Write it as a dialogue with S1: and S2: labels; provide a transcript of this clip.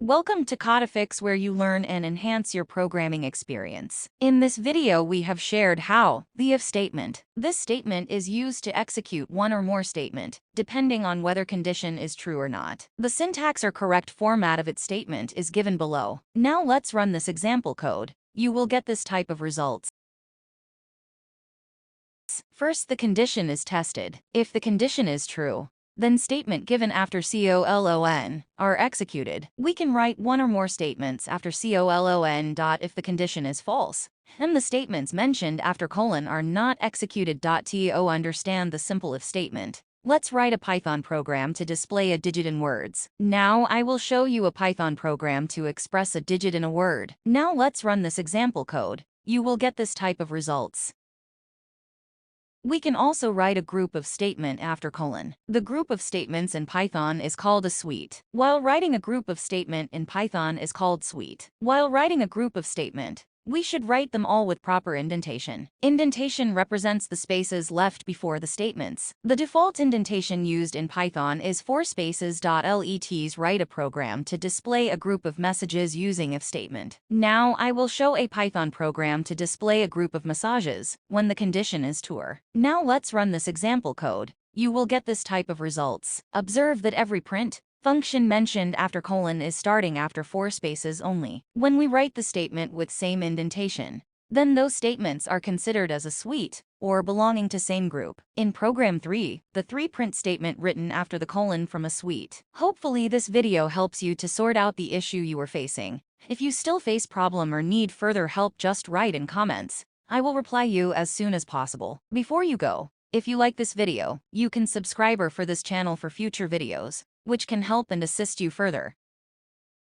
S1: Welcome to Codifix, where you learn and enhance your programming experience. In this video, we have shared how the if statement. This statement is used to execute one or more statement, depending on whether condition is true or not. The syntax or correct format of its statement is given below. Now let's run this example code. You will get this type of results. First, the condition is tested. If the condition is true, then statement given after colon are executed. We can write one or more statements after colon. If the condition is false, and the statements mentioned after colon are not executed. To understand the simple if statement, let's write a Python program to display a digit in words. Now I will show you a Python program to express a digit in a word. Now let's run this example code. You will get this type of results. We can also write a group of statement after colon. The group of statements in Python is called a suite, while writing a group of statement in Python is called suite. While writing a group of statement, we should write them all with proper indentation. Indentation represents the spaces left before the statements. The default indentation used in Python is 4 spaces. Let's write a program to display a group of messages using if statement. Now I will show a Python program to display a group of messages when the condition is true. Now let's run this example code. You will get this type of results. Observe that every print function mentioned after colon is starting after 4 spaces only. When we write the statement with same indentation, then those statements are considered as a suite or belonging to same group. In program 3, the 3 print statement written after the colon from a suite. Hopefully this video helps you to sort out the issue you are facing. If you still face problem or need further help, just write in comments. I will reply you as soon as possible. Before you go, if you like this video, you can subscribe for this channel for future videos, which can help and assist you further.